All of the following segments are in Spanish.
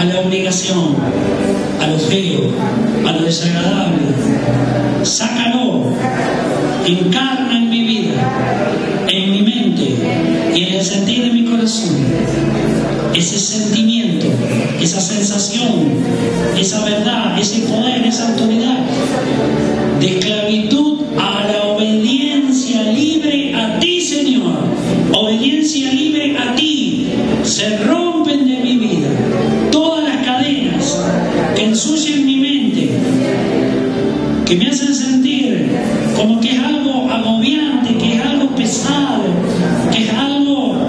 a la obligación, a lo feo, a lo desagradable. Sácalo, encarna en mi vida, en mi mente y en el sentir de mi corazón ese sentimiento, esa sensación, esa verdad, ese poder, esa autoridad de esclavitud a la obediencia libre a ti, Señor. Obediencia libre a ti. Se rompen de mi vida todas las cadenas que ensucian mi mente, que me hacen sentir como que es algo agobiante, que es algo pesado, que es algo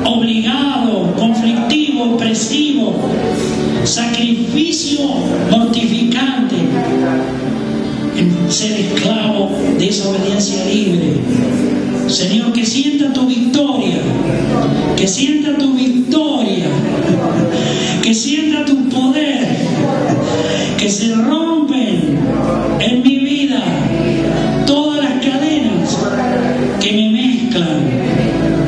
obligado, conflictivo, opresivo, sacrificio mortificante, en ser esclavo de esa obediencia libre. Señor, que sienta tu victoria, que sienta tu victoria, que sienta tu poder, que se rompen en mi vida todas las cadenas que me mezclan,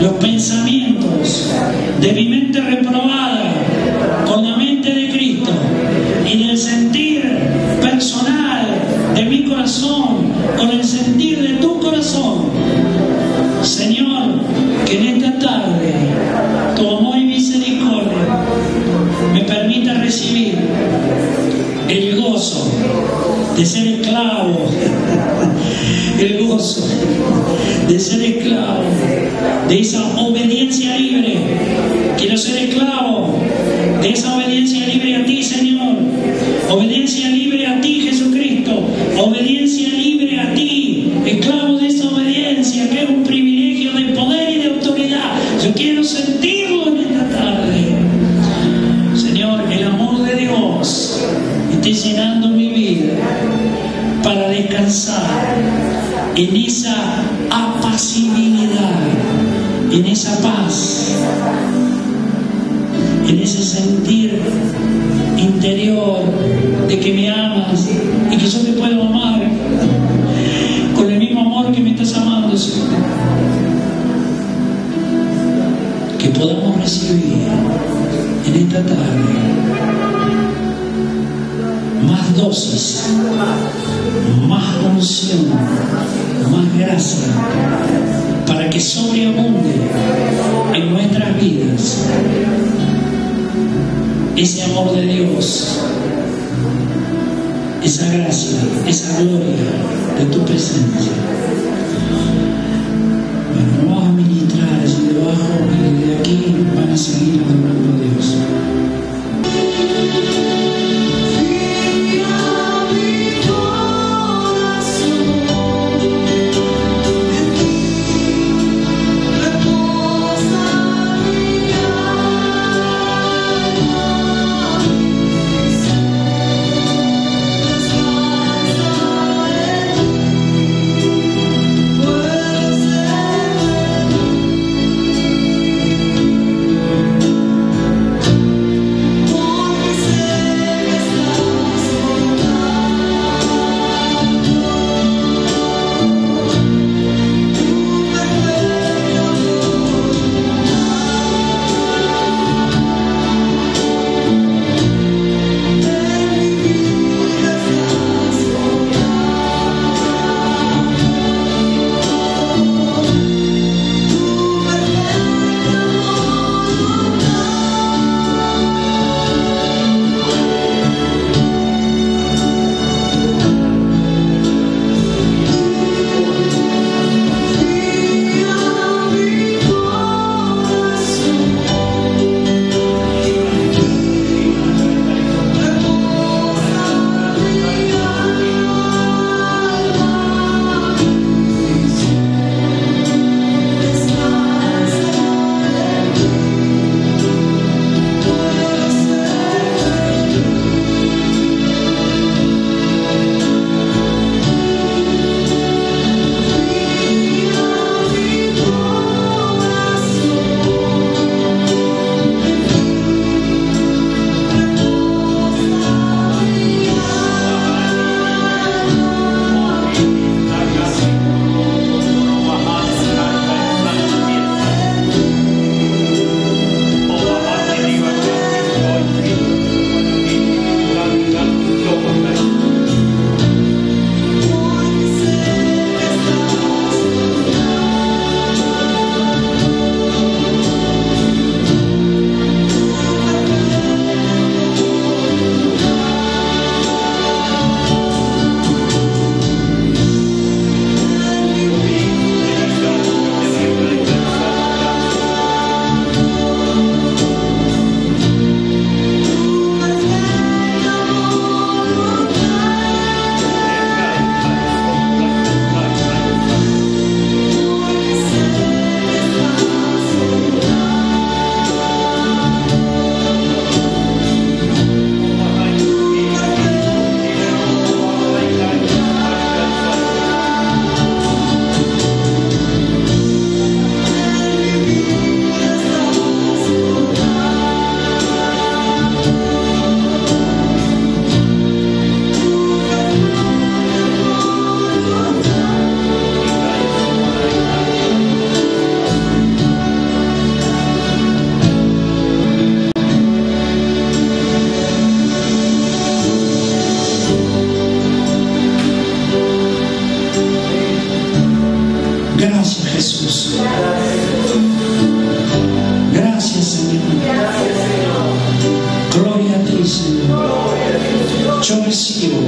los pensamientos de mi mente reprobada con la mente de Cristo y del sentir personal de mi corazón con el sentir de tu corazón. Señor, que en esta tarde tu amor y misericordia me permita recibir el gozo de ser esclavo, el gozo de ser esclavo de esa obediencia libre. Quiero ser esclavo de esa obediencia libre a ti, Señor. Obediencia libre a ti, Jesucristo. Obediencia libre a ti. Esclavo de esa obediencia, que es un privilegio de poder y de autoridad. Yo quiero sentirlo en esta tarde. Señor, el amor de Dios esté llenando mi vida para descansar en esa apacibilidad, en esa paz, en ese sentir interior de que me amas y que yo te puedo amar con el mismo amor que me estás amando, Señor. Que podamos recibir en esta tarde más dosis, más unción, más gracia, para que sobreabunde en nuestras vidas ese amor de Dios, esa gracia, esa gloria de tu presencia. Bueno, vamos a ministrar allí debajo y de aquí van a seguir adorando a Dios. Well, Jesús. Gracias, Señor. Gloria a ti, Señor. Yo recibo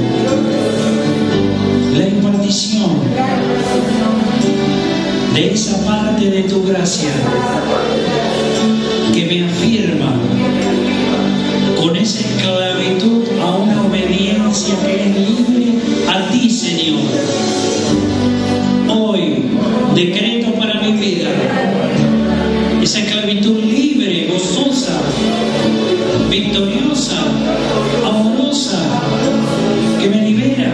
la impartición de esa parte de tu gracia que me afirma con esa esclavitud a una obediencia que es libre a ti, Señor. Hoy decreto para mi vida esa esclavitud libre, gozosa, victoriosa, amorosa, que me libera,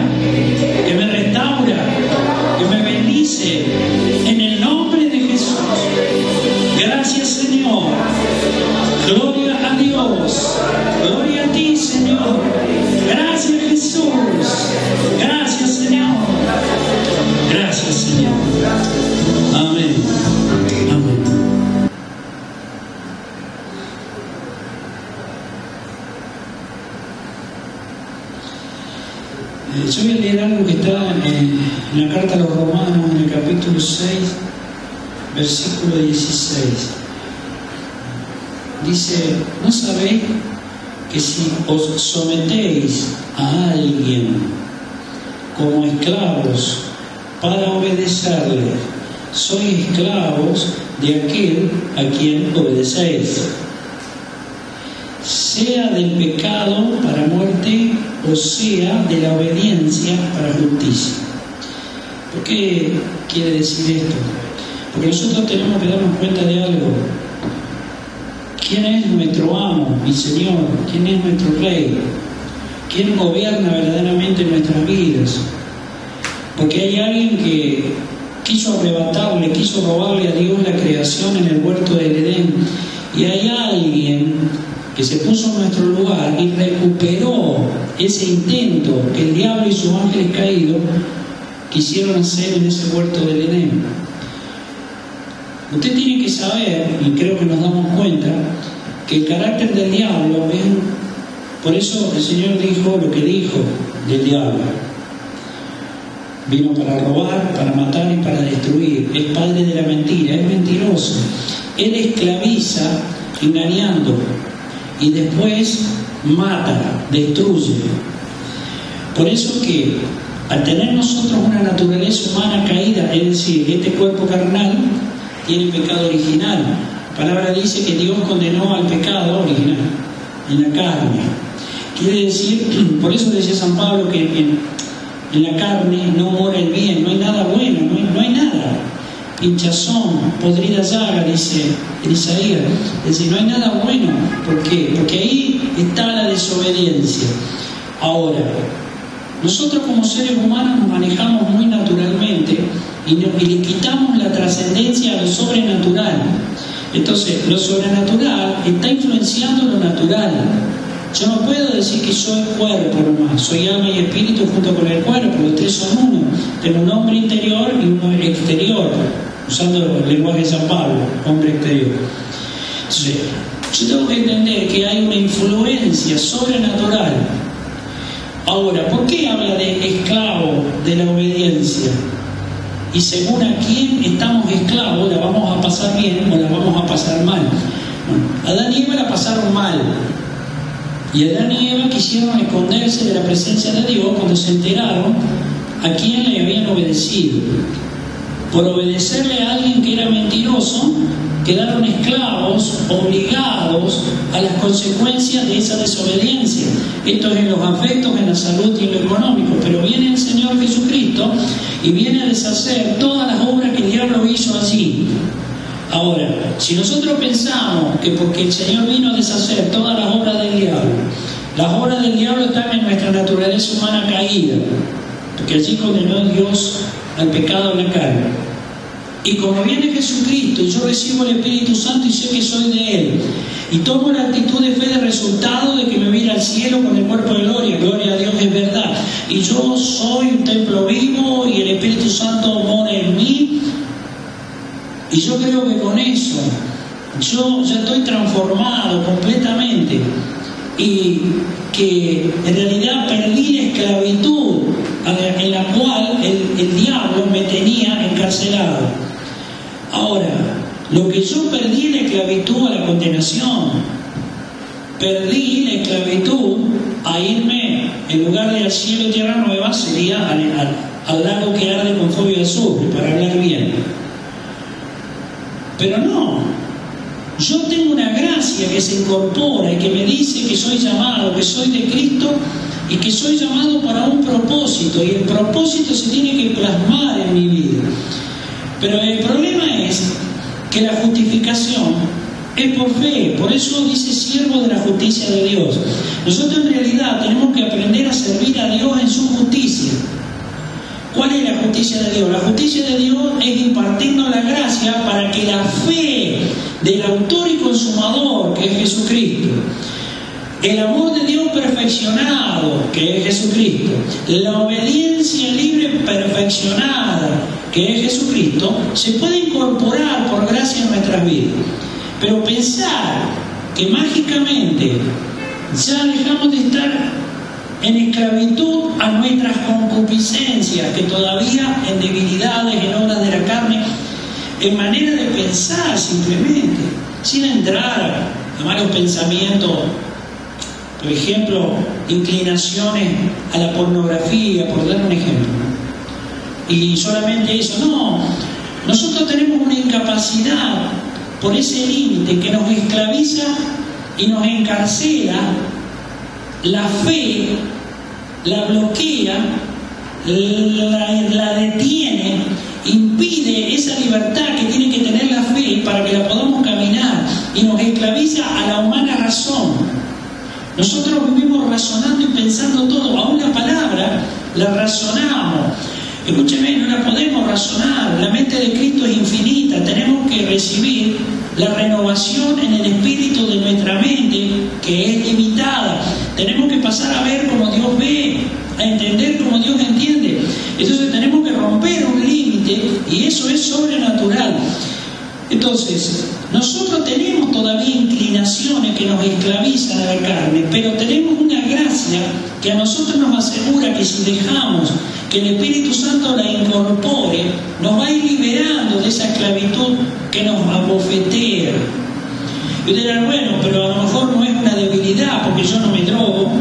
que me restaura, que me bendice, en el nombre de Jesús. Gracias, Señor. Gloria a Dios. Gloria a ti, Señor. Gracias, Jesús. Gracias, Señor. Gracias, Señor. Amén. Amén. Yo voy a leer algo que está en la carta a los Romanos, en el capítulo 6, versículo 16. Dice: ¿no sabéis que si os sometéis a alguien como esclavos para obedecerle, sois esclavos de aquel a quien obedecéis, sea del pecado para muerte o sea de la obediencia para justicia? ¿Por qué quiere decir esto? Porque nosotros tenemos que darnos cuenta de algo. ¿Quién es nuestro amo y Señor? ¿Quién es nuestro Rey? ¿Quién gobierna verdaderamente nuestras vidas? Porque hay alguien que quiso arrebatarle, quiso robarle a Dios la creación en el huerto del Edén. Y hay alguien que se puso en nuestro lugar y recuperó ese intento que el diablo y sus ángeles caídos quisieron hacer en ese huerto del Edén. Usted tiene que saber, y creo que nos damos cuenta, que el carácter del diablo es... Por eso el Señor dijo lo que dijo del diablo. Vino para robar, para matar y para destruir. Es padre de la mentira, es mentiroso. Él esclaviza engañando y después mata, destruye. Por eso que al tener nosotros una naturaleza humana caída, es decir, este cuerpo carnal tiene pecado original. La palabra dice que Dios condenó al pecado original en la carne. Quiere decir, por eso decía San Pablo que en la carne no mora el bien, no hay nada bueno, no hay nada. Hinchazón, podrida llaga, dice en Isaías. Es decir, no hay nada bueno. ¿Por qué? Porque ahí está la desobediencia. Ahora, nosotros como seres humanos nos manejamos muy naturalmente y le quitamos la trascendencia a lo sobrenatural. Entonces, lo sobrenatural está influenciando lo natural. Yo no puedo decir que soy cuerpo nomás, soy alma y espíritu junto con el cuerpo, los tres son uno. Tengo un hombre interior y uno exterior, usando el lenguaje de San Pablo, hombre exterior. Entonces, yo tengo que entender que hay una influencia sobrenatural. Ahora, ¿por qué habla de esclavo de la obediencia? Y según a quién estamos esclavos, la vamos a pasar bien o la vamos a pasar mal. Bueno, Adán y Eva la pasaron mal. Y Adán y Eva quisieron esconderse de la presencia de Dios cuando se enteraron a quién le habían obedecido. Por obedecerle a alguien que era mentiroso, quedaron esclavos, obligados a las consecuencias de esa desobediencia. Esto es en los afectos, en la salud y en lo económico. Pero viene el Señor Jesucristo y viene a deshacer todas las obras que el diablo hizo allí. Ahora, si nosotros pensamos que porque el Señor vino a deshacer todas las obras del diablo, las obras del diablo están en nuestra naturaleza humana caída, porque allí condenó Dios al pecado en la carne. Y como viene Jesucristo y yo recibo el Espíritu Santo y sé que soy de Él, y tomo la actitud de fe de resultado de que me voy a ir al cielo con el cuerpo de gloria, gloria a Dios, es verdad, y yo soy un templo vivo y el Espíritu Santo mora en mí, y yo creo que con eso yo ya estoy transformado completamente y que en realidad perdí la esclavitud en la cual el diablo me tenía encarcelado. Ahora, lo que yo perdí es la esclavitud a la condenación. Perdí la esclavitud a irme, en lugar de al cielo y tierra nueva, sería al lago que arde con fuego y azufre, para hablar bien. Pero no, yo tengo una gracia que se incorpora y que me dice que soy llamado, que soy de Cristo y que soy llamado para un propósito, y el propósito se tiene que plasmar en mi vida. Pero el problema es que la justificación es por fe, por eso dice siervo de la justicia de Dios. Nosotros en realidad tenemos que aprender a servir a Dios en su justicia. ¿Cuál es la justicia de Dios? La justicia de Dios es impartirnos la gracia para que la fe del autor y consumador, que es Jesucristo, el amor de Dios perfeccionado, que es Jesucristo, la obediencia libre perfeccionada, que es Jesucristo, se puede incorporar por gracia en nuestras vidas. Pero pensar que mágicamente ya dejamos de estar en esclavitud a nuestras concupiscencias, que todavía en debilidades, en obras de la carne, en manera de pensar simplemente, sin entrar a malos pensamientos, por ejemplo, inclinaciones a la pornografía, por dar un ejemplo. Y solamente eso, no. Nosotros tenemos una incapacidad por ese límite que nos esclaviza y nos encarcela. La fe la bloquea, la detiene, impide esa libertad que tiene que tener la fe para que la podamos caminar, y nos esclaviza a la humana razón. Nosotros vivimos razonando y pensando todo, aún la palabra la razonamos. Escúcheme, no la podemos razonar. La mente de Cristo es infinita. Tenemos que recibir la renovación en el espíritu de nuestra mente, que es limitada. Tenemos que pasar a ver como Dios ve, a entender como Dios entiende. Entonces tenemos que romper un límite, y eso es sobrenatural. Entonces, nosotros tenemos todavía inclinaciones que nos esclavizan a la carne, pero tenemos una gracia que a nosotros nos asegura que si dejamos que el Espíritu Santo la incorpore, nos va a ir liberando de esa esclavitud que nos abofetea. Y usted dirá, bueno, pero a lo mejor no es una debilidad, porque yo no me drogo,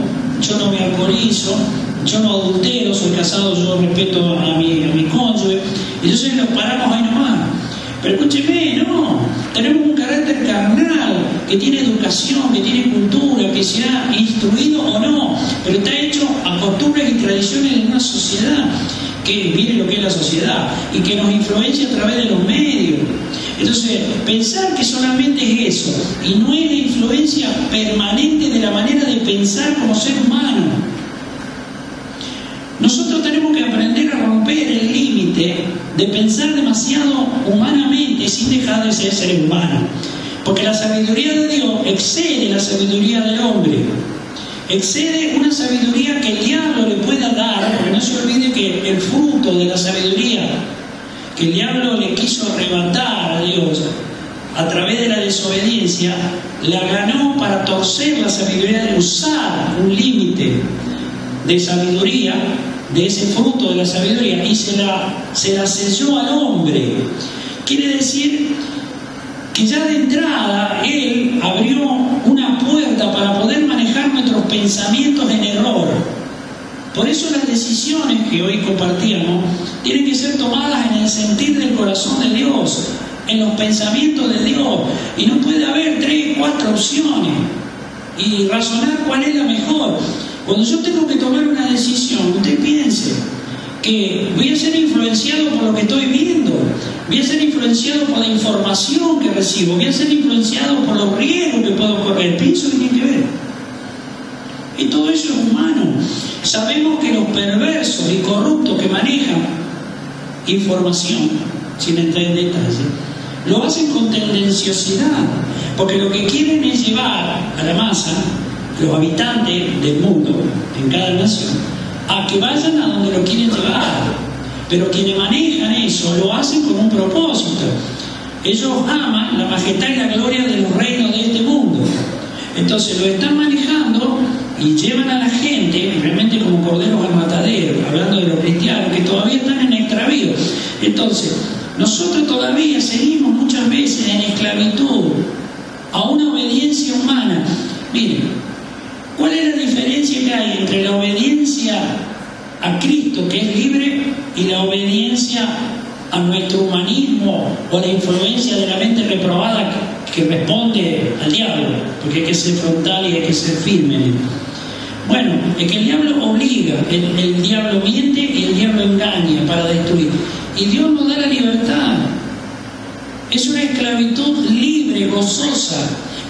yo no me alcoholizo, yo no adultero, soy casado, yo respeto a mi cónyuge, y entonces nos paramos ahí nomás. Pero escúcheme, no, tenemos un carácter carnal que tiene educación, que tiene cultura, que se ha instruido o no, pero está hecho a costumbres y tradiciones de una sociedad, que mire lo que es la sociedad, y que nos influencia a través de los medios. Entonces, pensar que solamente es eso, y no es la influencia permanente de la manera de pensar como ser humano. Nosotros tenemos que aprender a romper el límite de pensar demasiado humanamente sin dejar de ser seres humanos. Porque la sabiduría de Dios excede la sabiduría del hombre. Excede una sabiduría que el diablo le pueda dar, porque no se olvide que el fruto de la sabiduría que el diablo le quiso arrebatar a Dios a través de la desobediencia, la ganó para torcer la sabiduría, de usar un límite de sabiduría, de ese fruto de la sabiduría, y se la selló al hombre. Quiere decir que ya de entrada él abrió una puerta para poder manejar nuestros pensamientos en error. Por eso las decisiones que hoy compartíamos tienen que ser tomadas en el sentir del corazón de Dios, en los pensamientos de Dios, y no puede haber 3, 4 opciones y razonar cuál es la mejor. Cuando yo tengo que tomar una decisión, usted piense que voy a ser influenciado por lo que estoy viendo, voy a ser influenciado por la información que recibo, voy a ser influenciado por los riesgos que puedo correr. Pienso que tiene que ver. Y todo eso es humano. Sabemos que los perversos y corruptos que manejan información, sin entrar en detalle, lo hacen con tendenciosidad, porque lo que quieren es llevar a la masa, los habitantes del mundo, en cada nación, a que vayan a donde lo quieren llevar. Pero quienes manejan eso lo hacen con un propósito. Ellos aman la majestad y la gloria de los reinos de este mundo. Entonces lo están manejando y llevan a la gente realmente como corderos al matadero, hablando de los cristianos que todavía están en extravío. Entonces, nosotros todavía seguimos muchas veces en esclavitud a una obediencia humana. Miren, ¿cuál es la diferencia que hay entre la obediencia a Cristo, que es libre, y la obediencia a nuestro humanismo o a la influencia de la mente reprobada que responde al diablo? Porque hay que ser frontal y hay que ser firme. Bueno, es que el diablo obliga, el diablo miente y el diablo engaña para destruir. Y Dios nos da la libertad. Es una esclavitud libre, gozosa,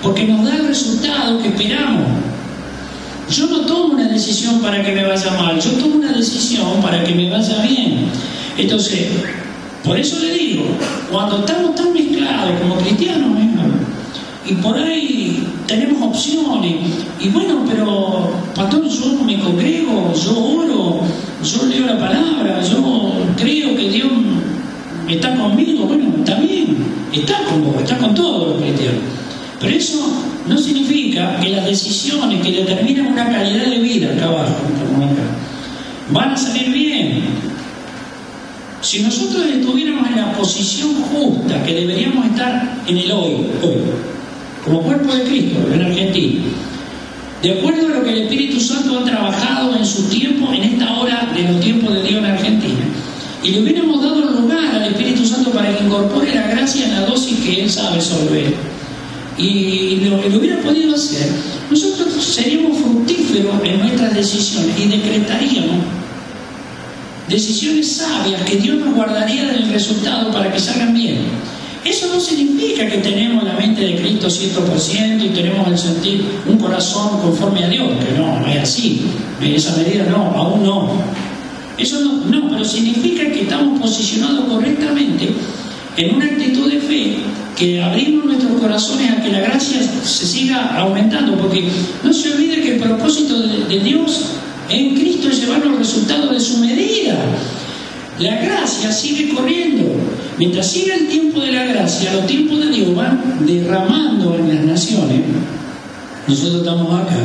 porque nos da el resultado que esperamos. Yo no tomo una decisión para que me vaya mal, yo tomo una decisión para que me vaya bien. Entonces, por eso le digo, cuando estamos tan mezclados como cristianos, y por ahí tenemos opciones, y bueno, pero pastor, yo me congrego, yo oro, yo leo la palabra, yo creo que Dios está conmigo. Bueno, está bien, está con vos, está con todos los cristianos, pero eso no significa que las decisiones que determinan una calidad de vida acá abajo, van a salir bien. Si nosotros estuviéramos en la posición justa que deberíamos estar en el hoy, como cuerpo de Cristo en Argentina, de acuerdo a lo que el Espíritu Santo ha trabajado en su tiempo, en esta hora de los tiempos de Dios en Argentina, y le hubiéramos dado lugar al Espíritu Santo para que incorpore la gracia en la dosis que Él sabe solver, y lo hubiera podido hacer, nosotros seríamos fructíferos en nuestras decisiones y decretaríamos decisiones sabias que Dios nos guardaría del resultado para que salgan bien. Eso no significa que tenemos la mente de Cristo 100% y tenemos el sentir un corazón conforme a Dios, que no es así, en esa medida no, aún no. Eso no, pero significa que estamos posicionados correctamente en una actitud de fe, que abrimos nuestros corazones a que la gracia se siga aumentando, porque no se olvide que el propósito de Dios en Cristo es llevar los resultados de su medida. La gracia sigue corriendo. Mientras siga el tiempo de la gracia, los tiempos de Dios van derramando en las naciones. Nosotros estamos acá.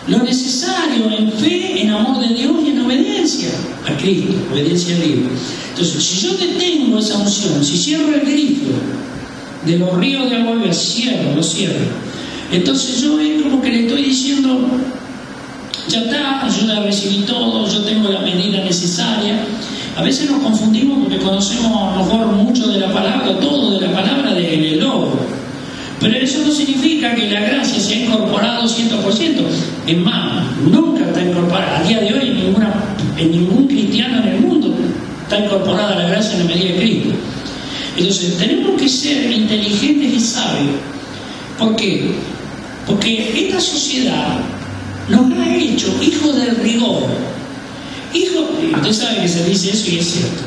Lo necesario en fe, en amor de Dios y en obediencia a Cristo, obediencia libre. Entonces, si yo detengo esa unción, si cierro el grifo de los ríos de agua viva, lo cierro. Entonces yo es como que le estoy diciendo, ya está, yo ya recibí todo, yo tengo la medida necesaria. A veces nos confundimos porque conocemos a lo mejor mucho de la palabra, todo de la palabra del logo. Pero eso no significa que la gracia se ha incorporado 100%. Es más, nunca está incorporada. A día de hoy en ningún cristiano en el mundo está incorporada la gracia en la medida de Cristo. Entonces tenemos que ser inteligentes y sabios. ¿Por qué? Porque esta sociedad nos ha hecho hijos del rigor. Usted sabe que se dice eso y es cierto.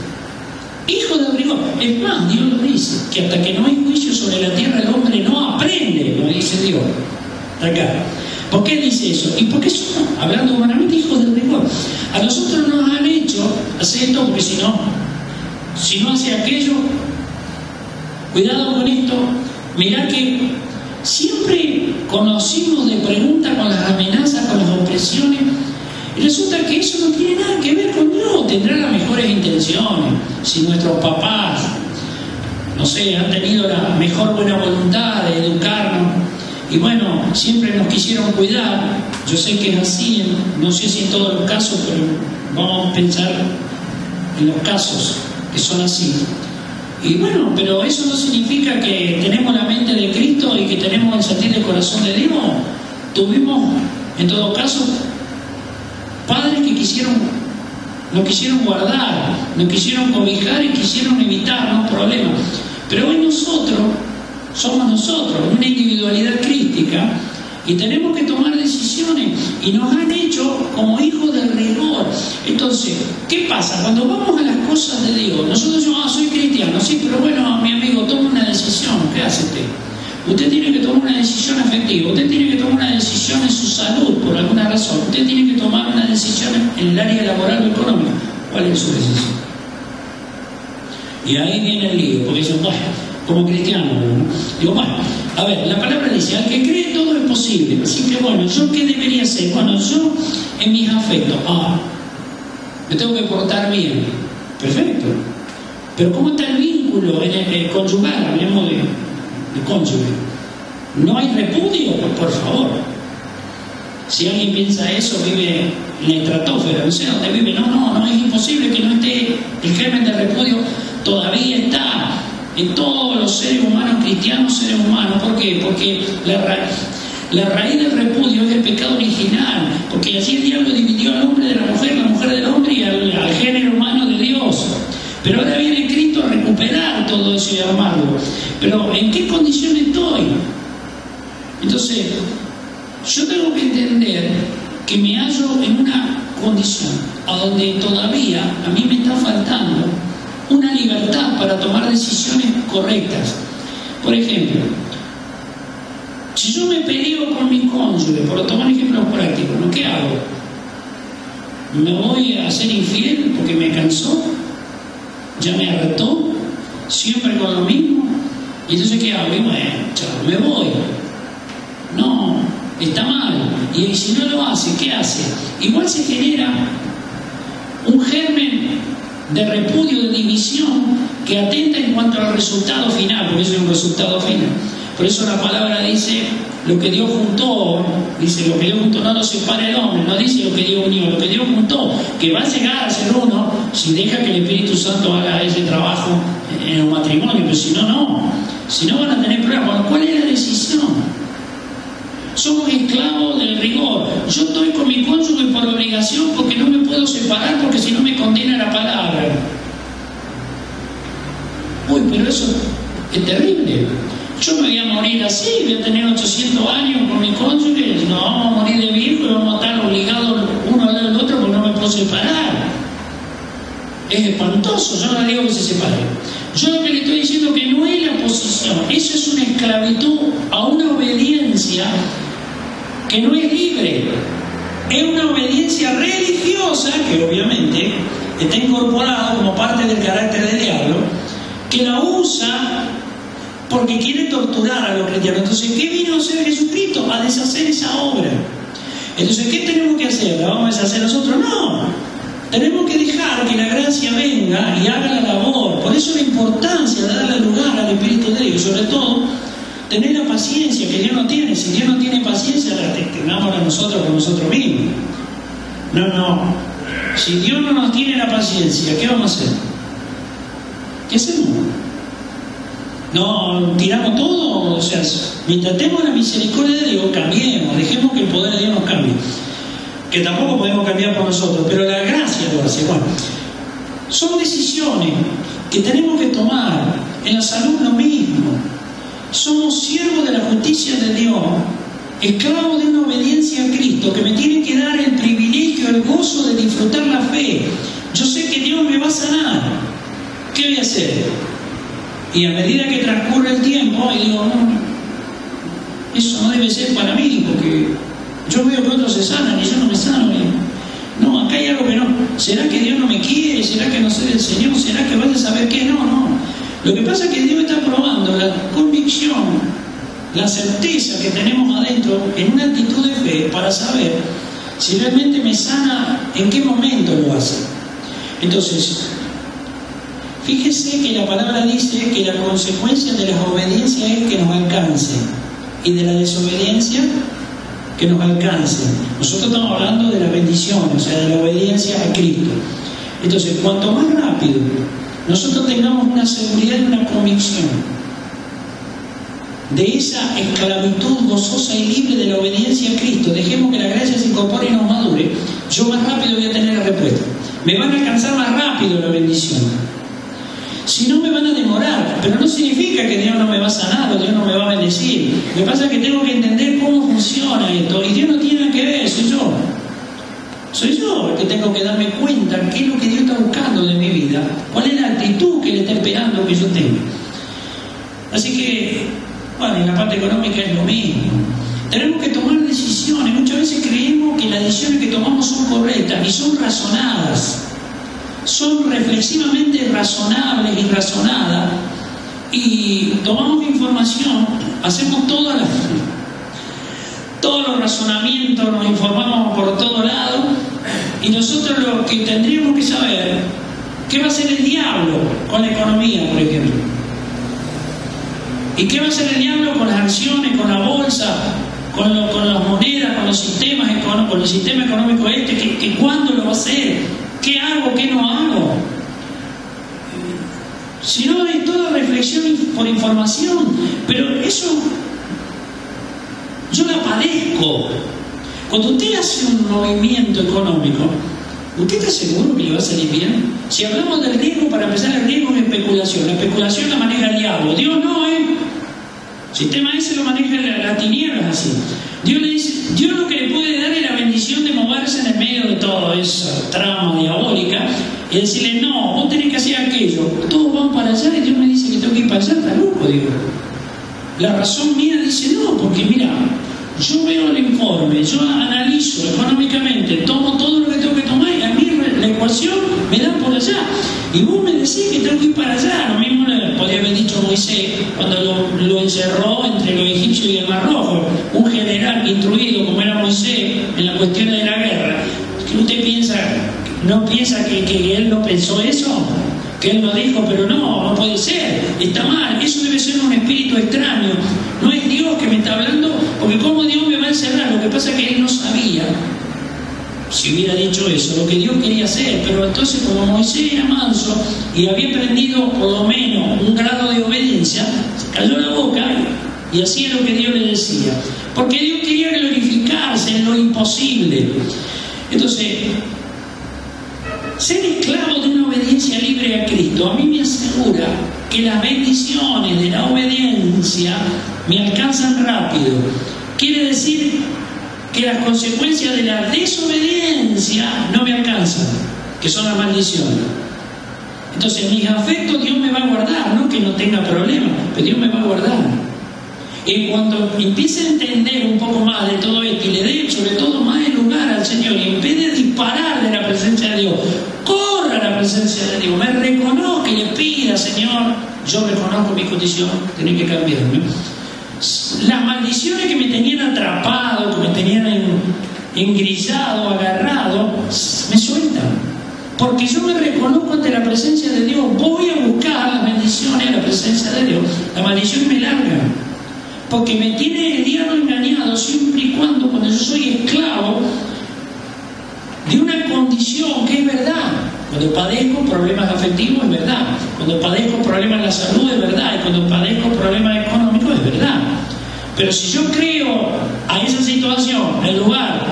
Hijo del rigor. Es más, Dios lo dice, que hasta que no hay juicio sobre la tierra el hombre no aprende, lo dice Dios. Acá. ¿Por qué dice eso? Y porque somos, hablando humanamente, hijos del rigor. A nosotros nos han hecho hacer esto, porque si no hace aquello, cuidado con esto. Mirá que siempre conocimos de preguntas con las amenazas, con las opresiones. Y resulta que eso no tiene nada que ver con Dios. Tendrá las mejores intenciones. Si nuestros papás, no sé, han tenido la mejor buena voluntad de educarnos, y bueno, siempre nos quisieron cuidar. Yo sé que es así, no sé si en todos los casos, pero vamos a pensar en los casos que son así. Y bueno, pero eso no significa que tenemos la mente de Cristo y que tenemos el sentir del corazón de Dios. Tuvimos, en todo caso, padres que nos quisieron guardar, nos quisieron cobijar y quisieron evitarnos problemas. Pero hoy somos nosotros, una individualidad crística, y tenemos que tomar decisiones, y nos han hecho como hijos del rigor. Entonces, ¿qué pasa? Cuando vamos a las cosas de Dios, nosotros decimos, soy cristiano, sí, pero bueno, mi amigo, toma una decisión. ¿Qué hace usted? Usted tiene que tomar una decisión afectiva, usted tiene que tomar una decisión en su salud por alguna razón, usted tiene que tomar una decisión en el área laboral o económica. ¿Cuál es su decisión? Y ahí viene el lío, porque dicen, bueno, como cristiano, ¿no? Digo, bueno, a ver, la palabra dice, al que cree todo es posible. Así que bueno, ¿yo qué debería hacer? Bueno, yo en mis afectos, me tengo que portar bien. Perfecto. Pero ¿cómo está el vínculo vínculo en el conyugal, hablemos de cónyuge, no hay repudio, por favor. Si alguien piensa eso, vive en la estratosfera, no sé dónde vive. No, es imposible que no esté. El germen de repudio todavía está en todos los seres humanos, cristianos, seres humanos. ¿Por qué? Porque la raíz del repudio es el pecado original, porque así el diablo dividió al hombre de la mujer del hombre y al género humano de Dios. Pero ahora viene Cristo a recuperar todo eso y armarlo. Pero ¿en qué condición estoy? Entonces, yo tengo que entender que me hallo en una condición a donde todavía a mí me está faltando una libertad para tomar decisiones correctas. Por ejemplo, si yo me peleo con mi cónyuge, por tomar ejemplos prácticos, ¿no? ¿Qué hago? ¿Me voy a ser infiel porque me cansó? ¿Ya me hartó? ¿Siempre con lo mismo? ¿Y entonces qué hago? Y bueno, chao, me voy. No, está mal. Y si no lo hace, ¿qué hace? Igual se genera un germen de repudio, de división, que atenta en cuanto al resultado final, porque eso es un resultado final. Por eso la palabra dice, lo que Dios juntó, dice, lo que Dios juntó no lo separa el hombre, no dice lo que Dios unió, lo que Dios juntó, que va a llegar a ser uno, si deja que el Espíritu Santo haga ese trabajo en un matrimonio, pero si no, no. Si no van a tener problemas. Bueno, ¿cuál es la decisión? Somos esclavos del rigor. Yo estoy con mi cónyuge por obligación porque no me puedo separar, porque si no me condena la palabra. Uy, pero eso es terrible. Yo me voy a morir así, voy a tener 800 años con mi cónyuge, nos vamos a morir de viejo y vamos a estar obligados uno al otro porque no me puedo separar. Es espantoso, yo no le digo que se separe. Yo lo que le estoy diciendo que no es la posición, eso es una esclavitud a una obediencia que no es libre. Es una obediencia religiosa que obviamente está incorporada como parte del carácter del diablo, que la usa porque quiere torturar a los cristianos. Entonces, ¿qué vino a hacer Jesucristo? A deshacer esa obra. Entonces, ¿qué tenemos que hacer? ¿La vamos a deshacer nosotros? No. Tenemos que dejar que la gracia venga y haga la labor. Por eso la importancia de darle lugar al Espíritu de Dios. Sobre todo, tener la paciencia que Dios no tiene. Si Dios no tiene paciencia, la tengamos a nosotros con nosotros mismos. No. Si Dios no nos tiene la paciencia, ¿qué vamos a hacer? ¿Qué hacemos? No, tiramos todo. O sea, mientras tenemos la misericordia de Dios, cambiemos, dejemos que el poder de Dios nos cambie. Que tampoco podemos cambiar por nosotros, pero la gracia lo hace. Bueno, son decisiones que tenemos que tomar. En la salud lo mismo. Somos siervos de la justicia de Dios, esclavos de una obediencia a Cristo, que me tiene que dar el privilegio, el gozo de disfrutar la fe. Yo sé que Dios me va a sanar. ¿Qué voy a hacer? Y a medida que transcurre el tiempo, y digo, no, eso no debe ser para mí, porque yo veo que otros se sanan y yo no me sano. No, acá hay algo que no. ¿Será que Dios no me quiere? ¿Será que no soy del Señor? ¿Será que vaya a saber qué? No. Lo que pasa es que Dios está probando la convicción, la certeza que tenemos adentro en una actitud de fe para saber si realmente me sana, en qué momento lo hace. Entonces, fíjese que la palabra dice que la consecuencia de las obediencias es que nos alcance, y de la desobediencia que nos alcance. Nosotros estamos hablando de la bendición, o sea, de la obediencia a Cristo. Entonces, cuanto más rápido nosotros tengamos una seguridad y una convicción de esa esclavitud gozosa y libre de la obediencia a Cristo, dejemos que la gracia se incorpore y nos madure, yo más rápido voy a tener la respuesta. Me van a alcanzar más rápido la bendición. Si no, me van a demorar, pero no significa que Dios no me va a sanar o Dios no me va a bendecir. Lo que pasa es que tengo que entender cómo funciona esto, y Dios no tiene nada que ver, soy yo. Soy yo el que tengo que darme cuenta qué es lo que Dios está buscando de mi vida, cuál es la actitud que Él está esperando que yo tenga. Así que, bueno, en la parte económica es lo mismo. Tenemos que tomar decisiones. Muchas veces creemos que las decisiones que tomamos son correctas y son razonadas. Son reflexivamente razonables y razonadas, y tomamos información, hacemos todos los razonamientos, nos informamos por todos lados, y nosotros lo que tendríamos que saber ¿Qué va a hacer el diablo con la economía, por ejemplo? ¿Y qué va a hacer el diablo con las acciones, con la bolsa, con las monedas, con los sistemas económicos, con el sistema económico que cuándo lo va a hacer? ¿Qué hago, qué no hago? Si no, hay toda reflexión por información, pero eso yo la padezco. Cuando usted hace un movimiento económico, ¿usted está seguro que le va a salir bien? Si hablamos del riesgo, para empezar, el riesgo es especulación. La especulación la maneja el diablo. Dios no, el sistema ese lo maneja las tinieblas así. Dios le dice, Dios lo que le puede dar es la bendición de moverse en el medio de toda esa trama diabólica y decirle, no, vos tenés que hacer aquello. Todos van para allá y Dios me dice que tengo que ir para allá, está loco, digo. La razón mía dice no, porque mira, yo veo el informe, yo analizo económicamente, tomo todo lo que tengo que tomar y a mí la ecuación me da por allá. Y vos me decís que tengo que ir para allá. Lo mismo le podría haber dicho Moisés cuando lo encerró entre los egipcios y el Mar Rojo. Un general instruido como era Moisés en la cuestión de la guerra. ¿Que usted no piensa que él no pensó eso? Que él no dijo, pero no puede ser, está mal, eso debe ser un espíritu extraño, no es Dios que me está hablando, porque ¿cómo Dios me va a encerrar? Lo que pasa es que él no sabía, si hubiera dicho eso, lo que Dios quería hacer, pero entonces como Moisés era manso y había aprendido por lo menos un grado de obediencia, se cayó la boca y hacía lo que Dios le decía, porque Dios quería glorificarse en lo imposible. Entonces, ser esclavo de una obediencia libre a Cristo a mí me asegura que las bendiciones de la obediencia me alcanzan rápido. Quiere decir que las consecuencias de la desobediencia no me alcanzan, que son las maldiciones. Entonces, mis afectos Dios me va a guardar, no que no tenga problemas, pero Dios me va a guardar. Y cuando empiece a entender un poco más de todo esto y le dé sobre todo más el lugar al Señor y en vez de disparar de la presencia de Dios, corra a la presencia de Dios, me reconozca y le pida, Señor, yo reconozco mi condición, tenés que cambiarme. Las maldiciones que me tenían atrapado, que me tenían engrillado, agarrado, me sueltan. Porque yo me reconozco ante la presencia de Dios, voy a buscar las bendiciones a la presencia de Dios, la maldición me larga. Porque me tiene el diablo engañado siempre y cuando yo soy esclavo de una condición que es verdad. Cuando padezco problemas afectivos es verdad. Cuando padezco problemas en la salud es verdad. Y cuando padezco problemas económicos es verdad. Pero si yo creo a esa situación en lugar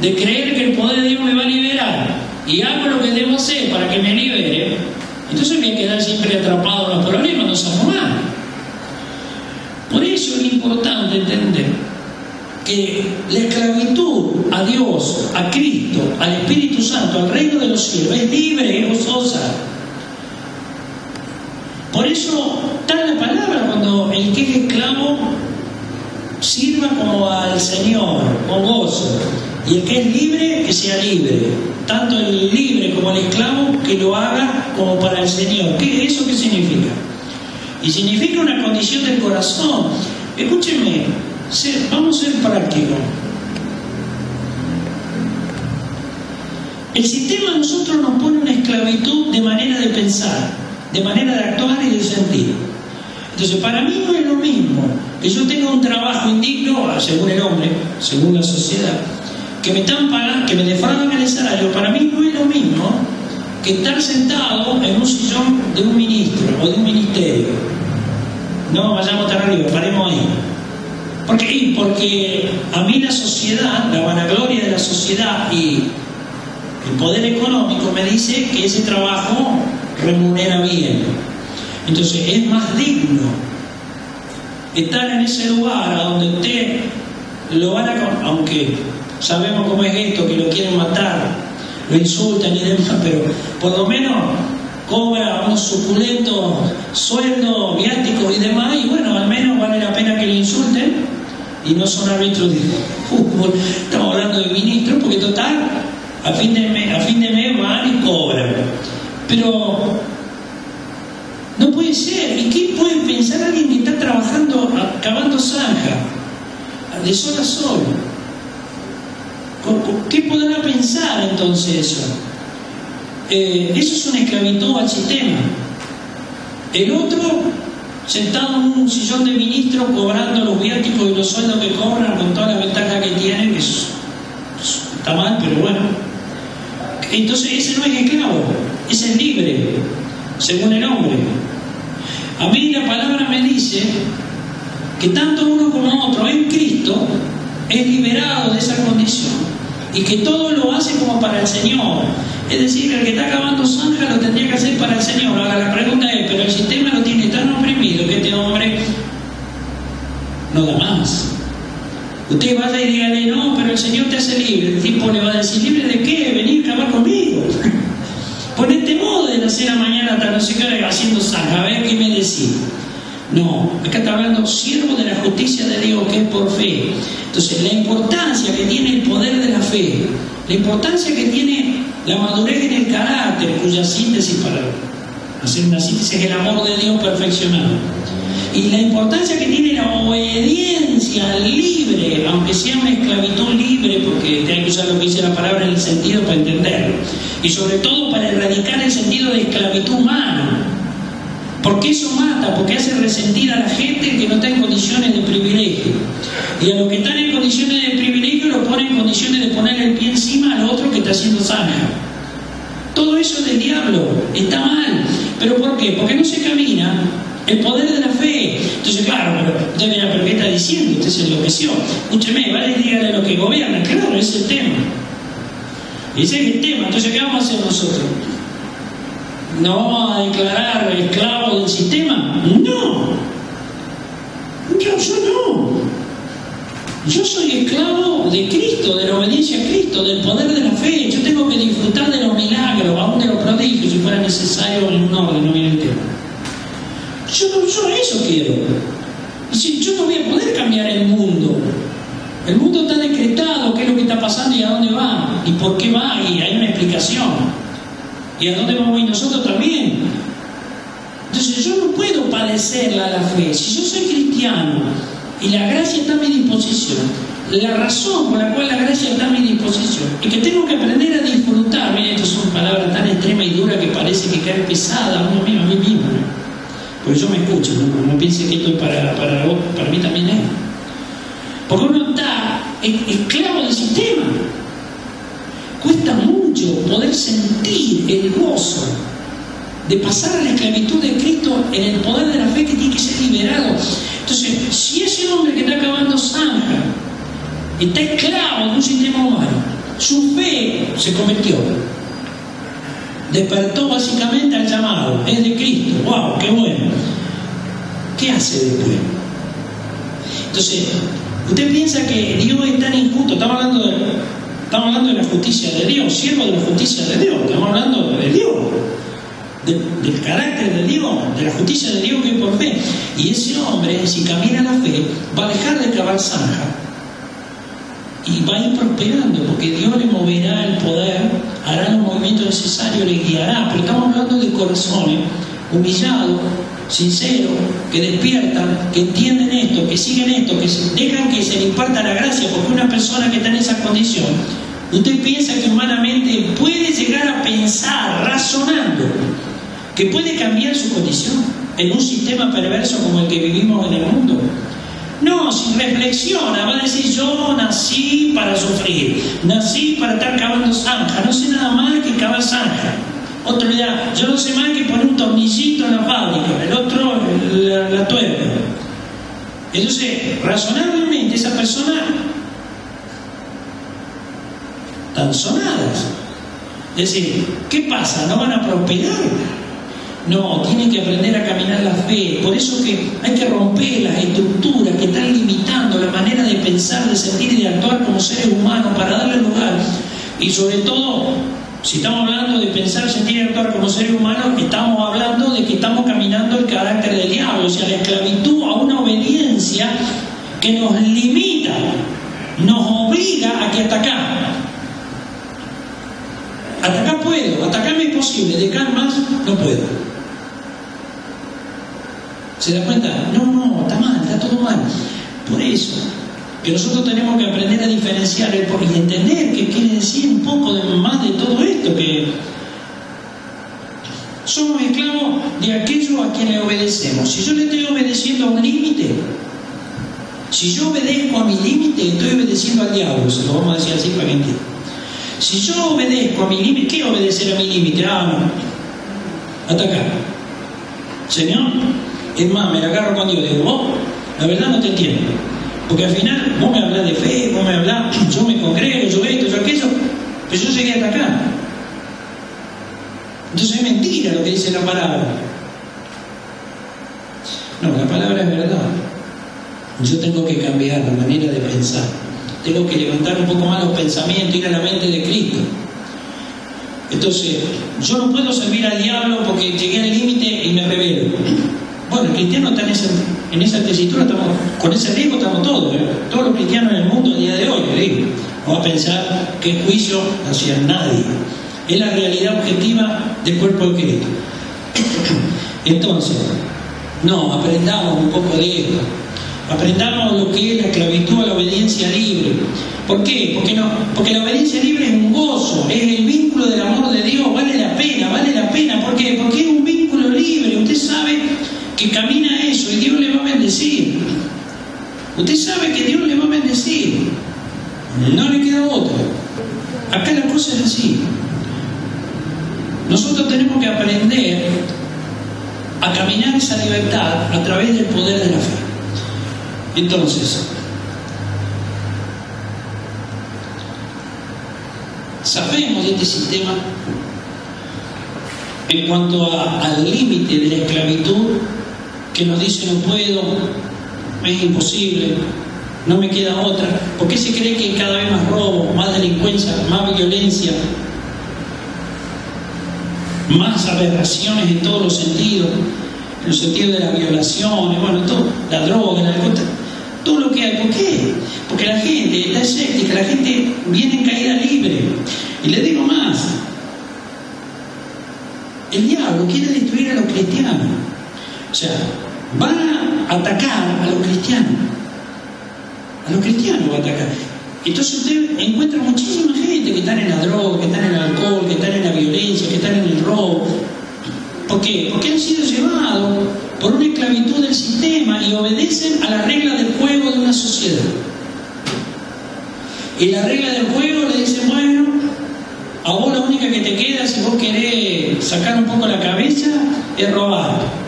de creer que el poder de Dios me va a liberar y hago lo que debo hacer para que me libere, entonces me voy a quedar siempre atrapado en los problemas, no salgo más. Por eso es importante entender que la esclavitud a Dios, a Cristo, al Espíritu Santo, al reino de los cielos, es libre, es gozosa. Por eso está la palabra cuando el que es esclavo sirva como al Señor, con gozo. Y el que es libre, que sea libre. Tanto el libre como el esclavo, que lo haga como para el Señor. ¿Eso qué significa? Y significa una condición del corazón. Escúchenme, vamos a ser prácticos. El sistema a nosotros nos pone una esclavitud de manera de pensar, de manera de actuar y de sentir. Entonces, para mí no es lo mismo que yo tenga un trabajo indigno, según el hombre, según la sociedad, que me están pagando, que me defraudan el salario. Para mí no es lo mismo que estar sentado en un sillón de un ministro o de un ministerio. No vayamos tan arriba, paremos ahí. ¿Por qué? Porque a mí la sociedad, la vanagloria de la sociedad y el poder económico me dice que ese trabajo remunera bien. Entonces es más digno estar en ese lugar a donde usted lo van a... Aunque sabemos cómo es esto, que lo quieren matar, lo insultan y demás, pero por lo menos cobra unos suculentos sueldos, viáticos y demás, y bueno, al menos vale la pena que le insulten y no son árbitros de fútbol. Estamos hablando de ministros porque total, a fin de mes van y cobran. Pero no puede ser. ¿Y qué puede pensar alguien que está trabajando, cavando zanja, de sol a sol? ¿Qué podrá pensar entonces eso? eso es una esclavitud al sistema. El otro, sentado en un sillón de ministro, cobrando los viáticos y los sueldos que cobran, con toda la ventaja que tienen, que está mal, pero bueno. Entonces ese no es esclavo, ese es libre, según el hombre. A mí la palabra me dice que tanto uno como otro en Cristo es liberado de esa condición y que todo lo hace como para el Señor. Es decir, el que está cavando zanja lo tendría que hacer para el Señor. Ahora la pregunta es, pero el sistema lo tiene tan oprimido que este hombre no da más. Usted vaya y dígale, no, pero el Señor te hace libre. El tipo le va a decir, ¿libre de qué? Venir a cavar conmigo. Ponete modo de nacer a mañana hasta no sé qué hora haciendo zanja, a ver qué me decís. No, acá está hablando siervo de la justicia de Dios, que es por fe. Entonces, la importancia que tiene el poder de la fe, la importancia que tiene la madurez en el carácter, cuya síntesis, para hacer una síntesis, es el amor de Dios perfeccionado. Y la importancia que tiene la obediencia libre, aunque sea una esclavitud libre, porque hay que usar lo que dice la palabra en el sentido para entenderlo. Y sobre todo para erradicar el sentido de esclavitud humana. Porque eso mata, porque hace resentir a la gente que no está en condiciones de privilegio. Y a los que están en condiciones de privilegio lo pone en condiciones de ponerle el pie encima al otro que está haciendo zanja. Todo eso es del diablo, está mal. ¿Pero por qué? Porque no se camina el poder de la fe. Entonces, claro, pero usted dirá, ¿pero qué está diciendo? Usted se enloqueció. Escúcheme, vale, dígale a los que gobiernan. Claro, ese es el tema. Ese es el tema. Entonces, ¿qué vamos a hacer nosotros? ¿Nos vamos a declarar esclavos del sistema? No. Yo no. Yo soy esclavo de Cristo, de la obediencia a Cristo, del poder de la fe. Yo tengo que disfrutar de los milagros, aún de los prodigios, si fuera necesario en un orden, no viene el tema. Yo eso quiero. Yo no voy a poder cambiar el mundo. El mundo está decretado, qué es lo que está pasando y a dónde va, y por qué va, y hay una explicación. ¿Y a dónde vamos a ir nosotros también? Entonces yo no puedo padecerla a la fe. Si yo soy cristiano y la gracia está a mi disposición, la razón por la cual la gracia está a mi disposición y que tengo que aprender a disfrutar, miren, esto son palabras tan extremas y duras que parece que caen pesadas a uno mismo, a mí mismo, ¿no? Porque yo me escucho, no piense que esto es para mí también es. Porque uno está esclavo del sistema. Cuesta mucho poder sentir el gozo de pasar a la esclavitud de Cristo en el poder de la fe que tiene que ser liberado. Entonces, si ese hombre que está cavando zanja está esclavo de un sistema humano, su fe se convirtió, despertó básicamente al llamado, es de Cristo. ¡Wow! ¡Qué bueno! ¿Qué hace después? Entonces, usted piensa que Dios es tan injusto. Estamos hablando de la justicia de Dios, siervo de la justicia de Dios. Estamos hablando de Dios, del carácter de Dios, de la justicia de Dios que es por fe. Y ese hombre, si camina la fe, va a dejar de cavar zanja y va a ir prosperando, porque Dios le moverá el poder, hará los movimientos necesarios, le guiará. Pero estamos hablando de corazones humillados, sinceros, que despiertan, que entienden esto, que siguen esto, que dejan que se le imparta la gracia. Porque una persona que está en esa condición, usted piensa que humanamente puede llegar a pensar, razonando, que puede cambiar su condición en un sistema perverso como el que vivimos en el mundo. No, si reflexiona, va a decir, yo nací para sufrir, nací para estar cavando zanja, no sé nada más que cavar zanja. Otro le dirá, yo no sé más que poner un tornillito en la fábrica, el otro la tuerca. Entonces, razonablemente, esa persona están sonadas. Es decir, ¿qué pasa? ¿No van a prosperar? No, tienen que aprender a caminar la fe. Por eso que hay que romper las estructuras que están limitando la manera de pensar, de sentir y de actuar como seres humanos para darle lugar. Y sobre todo, si estamos hablando de pensar, sentir y actuar como seres humanos, estamos hablando de que estamos caminando el carácter del diablo, o sea, la esclavitud a una obediencia que nos limita, nos obliga a que hasta acá puedo, hasta acá me es posible, de acá más no puedo. ¿Se da cuenta? No, está mal, está todo mal. Por eso que nosotros tenemos que aprender a diferenciar y entender que quiere decir un poco más de todo esto, que Somos esclavos de aquello a quien le obedecemos. Si yo le estoy obedeciendo a un límite, si yo obedezco a mi límite, estoy obedeciendo al diablo, se lo vamos a decir así para que entienda. Si yo obedezco a mi límite, ¿qué es obedecer a mi límite? No, atacar. Señor, es más, me la agarro con Dios, digo, vos, la verdad no te entiendo. Porque al final, vos me hablás de fe, vos me hablás, yo me congrego, yo esto, yo aquello, pero yo llegué a atacar. Entonces es mentira lo que dice la palabra. No, la palabra es verdad. Yo tengo que cambiar la manera de pensar. Tengo que levantar un poco más los pensamientos, ir a la mente de Cristo. Entonces, yo no puedo servir al diablo porque llegué al límite y me rebelo. Bueno, el cristiano está en esa tesitura, con ese riesgo estamos todos, todos los cristianos en el mundo a día de hoy, digo. No va a pensar que es juicio hacia nadie. Es la realidad objetiva del cuerpo de Cristo. Entonces, no, aprendamos un poco de esto. Aprendamos lo que es la esclavitud a la obediencia libre. ¿Por qué? Porque la obediencia libre es un gozo, es el vínculo del amor de Dios, vale la pena. ¿Por qué? Porque es un vínculo libre. Usted sabe que camina eso y Dios le va a bendecir. Usted sabe que Dios le va a bendecir. No le queda otra. Acá la cosa es así. Nosotros tenemos que aprender a caminar esa libertad a través del poder de la fe. Entonces, sabemos de este sistema en cuanto al límite de la esclavitud que nos dice no puedo, es imposible, no me queda otra. ¿Por qué se cree que cada vez más robo, más delincuencia, más violencia, más aberraciones en todos los sentidos, en el sentido de las violaciones, bueno, todo, la droga, el alcohol, todo lo que hay? ¿Por qué? Porque la gente está escéptica, la gente viene en caída libre. Y le digo más, el diablo quiere destruir a los cristianos. O sea, van a atacar a los cristianos. A los cristianos va a atacar. Entonces usted encuentra muchísima gente que están en la droga, que están en el alcohol, que están en la violencia, que están en el robo. ¿Por qué? Porque han sido llevados por una esclavitud del sistema y obedecen a la regla del juego de una sociedad. Y la regla del juego le dice, bueno, a vos la única que te queda, si vos querés sacar un poco la cabeza, es robar.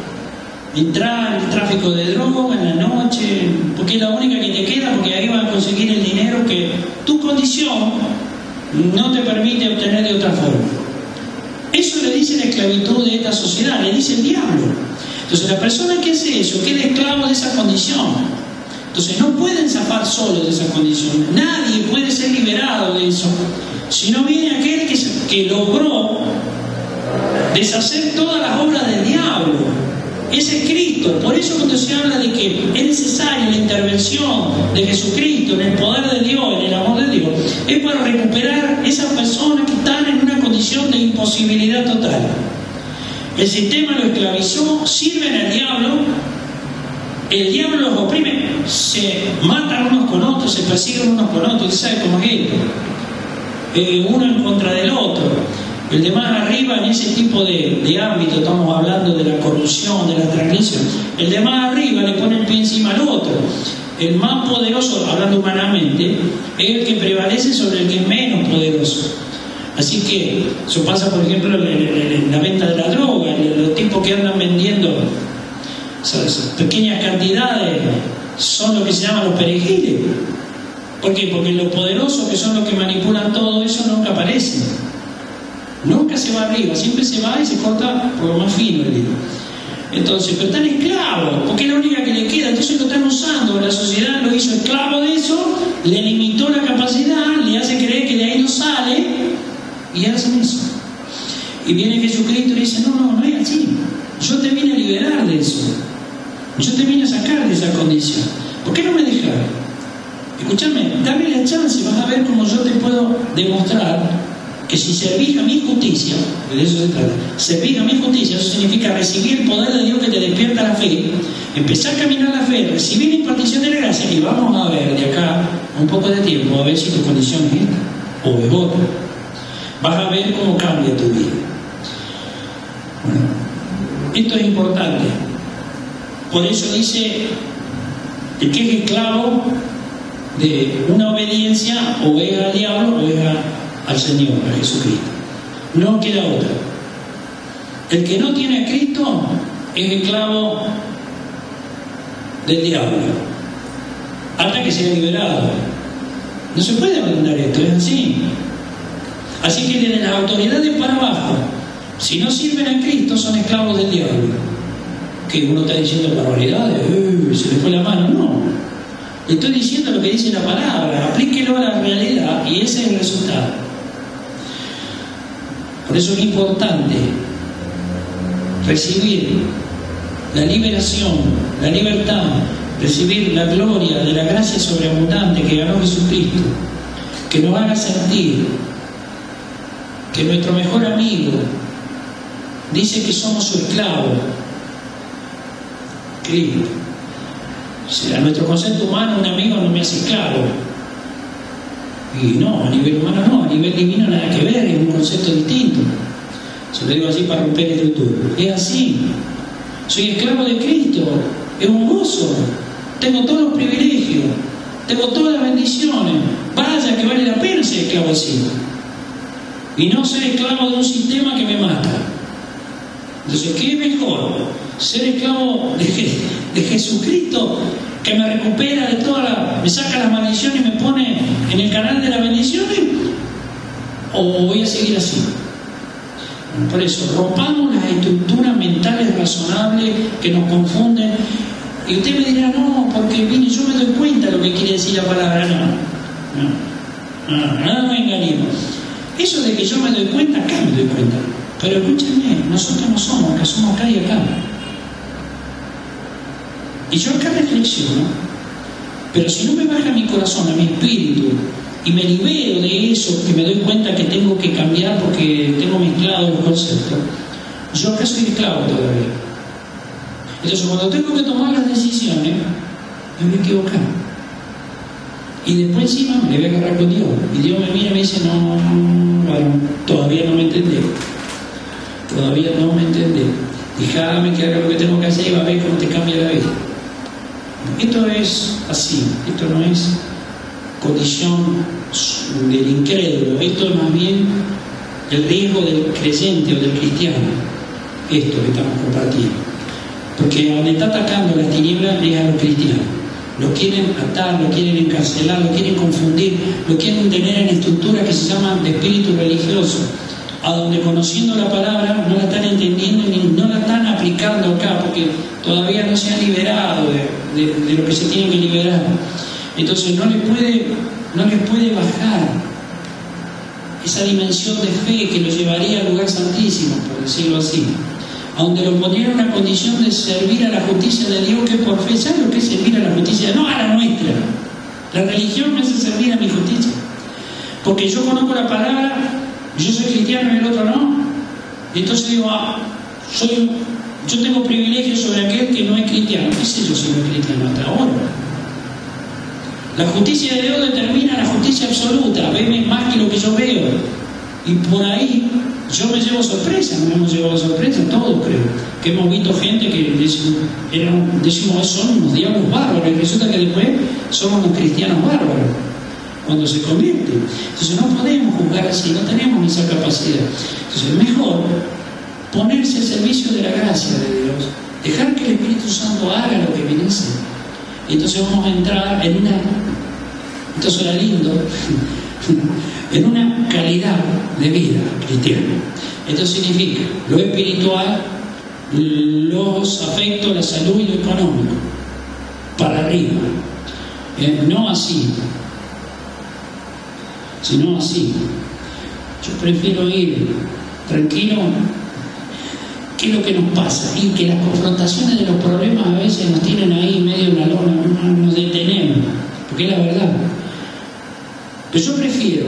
Entrar en el tráfico de droga en la noche, porque es la única que te queda, porque ahí vas a conseguir el dinero que tu condición no te permite obtener de otra forma. Eso le dice la esclavitud de esta sociedad, le dice el diablo. Entonces la persona que hace eso queda esclavo de esa condición. Entonces no pueden zafar solo de esa condición. Nadie puede ser liberado de eso si no viene aquel que logró deshacer todas las obras del diablo. Ese es Cristo. Por eso cuando se habla de que es necesaria la intervención de Jesucristo en el poder de Dios, en el amor de Dios, es para recuperar esas personas que están en una condición de imposibilidad total. El sistema lo esclavizó, sirven al diablo, el diablo los oprime, se matan unos con otros, se persiguen unos con otros. ¿Usted sabe cómo es esto? Uno en contra del otro. El de más arriba, en ese tipo de ámbito, estamos hablando de la corrupción, de la transgresión, el de más arriba le pone el pie encima al otro. El más poderoso, hablando humanamente, es el que prevalece sobre el que es menos poderoso. Así que eso pasa, por ejemplo, en la venta de la droga, los tipos que andan vendiendo esas pequeñas cantidades son lo que se llaman los perejiles. ¿Por qué? Porque los poderosos, que son los que manipulan todo eso, nunca aparecen. Nunca se va arriba, siempre se va y se corta por lo más fino el hilo. Entonces, pero están esclavos, porque es la única que le queda. Entonces lo están usando, la sociedad lo hizo esclavo de eso, le limitó la capacidad, le hace creer que de ahí no sale, y hacen eso. Y viene Jesucristo y le dice, no es así. Yo te vine a liberar de eso. Yo te vine a sacar de esa condición. ¿Por qué no me dejas? Escúchame, dame la chance, vas a ver cómo yo te puedo demostrar que si servís a mi justicia, de eso se trata, servís a mi justicia, eso significa recibir el poder de Dios que te despierta la fe, empezar a caminar la fe, recibir la impartición de la gracia, y vamos a ver de acá un poco de tiempo, a ver si tu condición es esta o es otra. Vas a ver cómo cambia tu vida. Bueno. Esto es importante. Por eso dice, el que es esclavo de una obediencia, o es al diablo o es al Señor, a Jesucristo. No queda otra. El que no tiene a Cristo es esclavo del diablo, hasta que sea liberado. No se puede abandonar esto, es así. Así que desde las autoridades para abajo, si no sirven a Cristo, son esclavos del diablo. Que uno está diciendo barbaridades, se le fue la mano. No, le estoy diciendo lo que dice la palabra, aplíquelo a la realidad y ese es el resultado. Por eso es importante recibir la liberación, la libertad, recibir la gloria de la gracia sobreabundante que ganó Jesucristo, que nos haga sentir que nuestro mejor amigo dice que somos su esclavo, Cristo. A nuestro concepto humano, un amigo no me hace esclavo. Y no, a nivel humano no, a nivel divino nada que ver, es un concepto distinto. Se lo digo así para romper el estructura. Es así. Soy esclavo de Cristo, es un gozo. Tengo todos los privilegios, tengo todas las bendiciones. Vaya que vale la pena ser esclavo así. Y no ser esclavo de un sistema que me mata. Entonces, ¿qué es mejor? ¿Ser esclavo de Jesucristo, que me recupera de me saca las maldiciones y me pone en el canal de las bendiciones? ¿O voy a seguir así? Por eso, rompamos las estructuras mentales razonables que nos confunden. Y usted me dirá, no, porque mire, yo me doy cuenta de lo que quiere decir la palabra. No nos engañemos. Eso de que yo me doy cuenta, acá me doy cuenta. Pero escúchenme, nosotros no somos, acá somos acá y acá. Y yo acá reflexiono, pero si no me baja mi corazón, a mi espíritu, y me libero de eso, que me doy cuenta que tengo que cambiar porque tengo mezclados los conceptos, yo acá soy esclavo todavía. Entonces cuando tengo que tomar las decisiones, me voy a equivocar. Y después encima me voy a agarrar con Dios. Y Dios me mira y me dice, no, bueno, todavía no me entendés. Todavía no me entendés. Déjame que haga lo que tengo que hacer y va a ver cómo te cambia la vida. Esto es así, esto no es condición del incrédulo, esto es más bien el riesgo del creyente o del cristiano, esto que estamos compartiendo. Porque donde está atacando las tinieblas es a los cristianos. Lo quieren atar, lo quieren encarcelar, lo quieren confundir, lo quieren tener en estructuras que se llaman de espíritu religioso, a donde conociendo la palabra no la están entendiendo ni no la están aplicando acá, porque todavía no se han liberado de lo que se tiene que liberar. Entonces no les puede bajar esa dimensión de fe que los llevaría al lugar santísimo, por decirlo así, a donde los pondría en una condición de servir a la justicia de Dios, que por fe. ¿Saben lo que es servir a la justicia? No a la nuestra. La religión me hace servir a mi justicia, porque yo conozco la palabra, yo soy cristiano y el otro no. Y entonces digo, yo tengo privilegios sobre aquel que no es cristiano. ¿Qué sé yo si no es cristiano hasta ahora? La justicia de Dios determina la justicia absoluta, ve más que lo que yo veo. Y por ahí yo me llevo sorpresa, nos hemos llevado sorpresa, todos creo. Que hemos visto gente que decimos son unos diablos bárbaros, y resulta que después somos unos cristianos bárbaros cuando se convierten. Entonces no podemos juzgar así, no tenemos esa capacidad. Entonces es mejor ponerse al servicio de la gracia de Dios, dejar que el Espíritu Santo haga lo que viene a hacer. Y entonces vamos a entrar en esto será lindo, en una calidad de vida cristiana. Esto significa lo espiritual, los afectos, la salud y lo económico, para arriba. No así, sino así. Yo prefiero ir tranquilo. ¿Qué es lo que nos pasa? Y que las confrontaciones de los problemas a veces nos tienen ahí medio en la lona, nos detenemos, porque es la verdad. Pero yo prefiero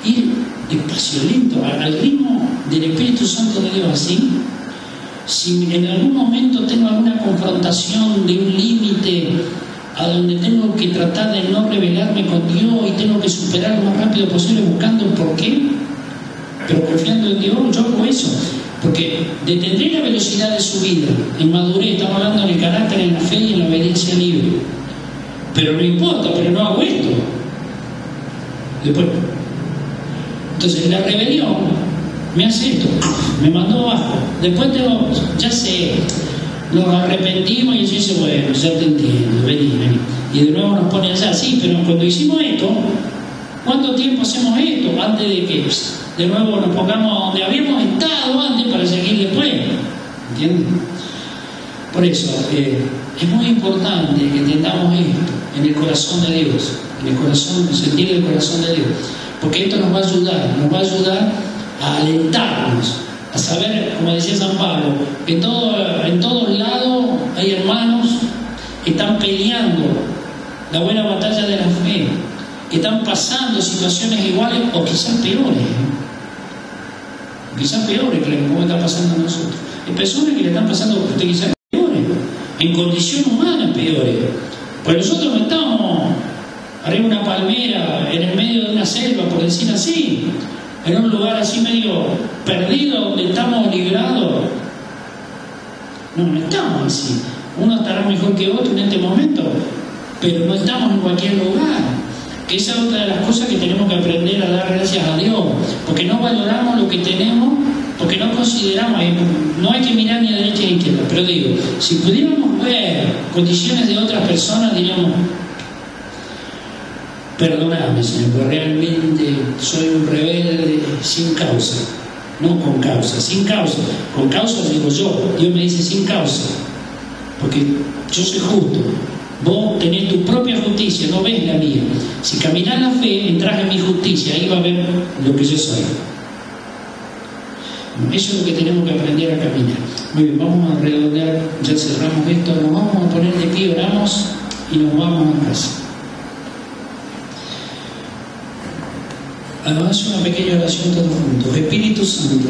ir despacio, lento, al ritmo del Espíritu Santo de Dios, así. Si en algún momento tengo alguna confrontación de un límite a donde tengo que tratar de no rebelarme con Dios y tengo que superar lo más rápido posible buscando el porqué, pero confiando en Dios, yo hago eso. Porque detendré la velocidad de su vida, en madurez, estamos hablando en el carácter, en la fe y en la obediencia libre. Pero no importa, pero no hago esto. Después, entonces la rebelión me hace esto, me mandó abajo. Después ya sé, nos arrepentimos y dice, bueno, ya te entiendo, vení. Y de nuevo nos pone allá, sí, pero cuando hicimos esto, ¿cuánto tiempo hacemos esto antes de que de nuevo nos pongamos donde habíamos estado antes para seguir después? ¿Entienden? Por eso es muy importante que entendamos esto en el corazón de Dios, en el corazón, sentir el corazón de Dios, porque esto nos va a ayudar a alentarnos, a saber, como decía San Pablo, que en todos lados hay hermanos que están peleando la buena batalla de la fe, que están pasando situaciones iguales o quizás peores, que como está pasando a nosotros. Hay personas que le están pasando quizás peores, en condición humana peores. Pues nosotros no estamos arriba de una palmera, en el medio de una selva, por decir así, en un lugar así medio perdido, donde estamos librados. No estamos así. Uno estará mejor que otro en este momento, pero no estamos en cualquier lugar. Que esa es otra de las cosas que tenemos que aprender a dar gracias a Dios, porque no valoramos lo que tenemos, porque no consideramos, no hay que mirar ni a derecha ni a izquierda, pero digo, si pudiéramos ver condiciones de otras personas, diríamos, perdóname, Señor, porque realmente soy un rebelde sin causa, no con causa, sin causa. Con causa digo yo, Dios me dice sin causa, porque yo soy justo. Vos tenés tu propia justicia, no ves la mía. Si caminás la fe, entras en mi justicia, ahí va a ver lo que yo soy. Eso es lo que tenemos que aprender a caminar. Muy bien, vamos a redondear, ya cerramos esto, nos vamos a poner de pie, oramos y nos vamos a casa. Hagamos una pequeña oración todos juntos. Espíritu Santo,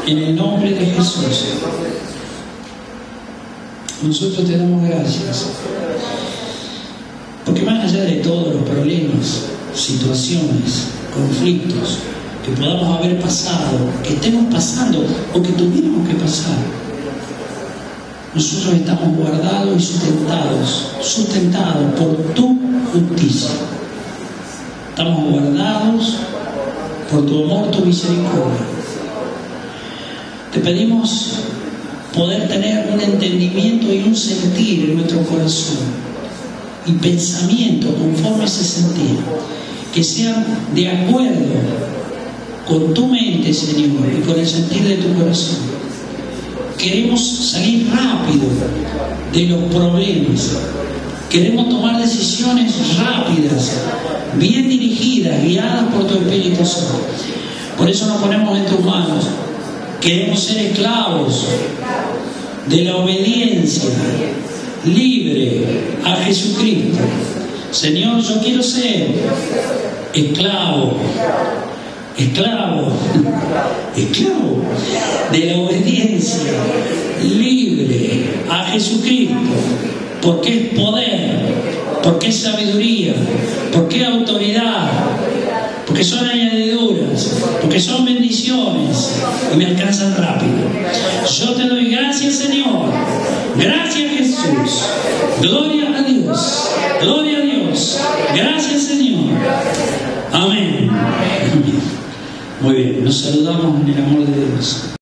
en el nombre de Jesús, nosotros te damos gracias. Porque más allá de todos los problemas, situaciones, conflictos que podamos haber pasado, que estemos pasando o que tuviéramos que pasar, nosotros estamos guardados y sustentados por tu justicia. Estamos guardados por tu amor, tu misericordia. Te pedimos poder tener un entendimiento y un sentir en nuestro corazón y pensamiento conforme a ese sentir, que sean de acuerdo con tu mente, Señor, y con el sentir de tu corazón. Queremos salir rápido de los problemas, queremos tomar decisiones rápidas, bien dirigidas, guiadas por tu Espíritu Santo. Por eso nos ponemos en tus manos. Queremos ser esclavos de la obediencia libre a Jesucristo. Señor, yo quiero ser esclavo de la obediencia libre a Jesucristo, porque es poder, porque es sabiduría, porque es autoridad, porque son añadiduras, porque son bendiciones y me alcanzan rápido. Yo te doy gracias, Señor. Gracias, Jesús. Gloria a Dios. Gloria a Dios. Gracias, Señor. Amén. Muy bien, nos saludamos en el amor de Dios.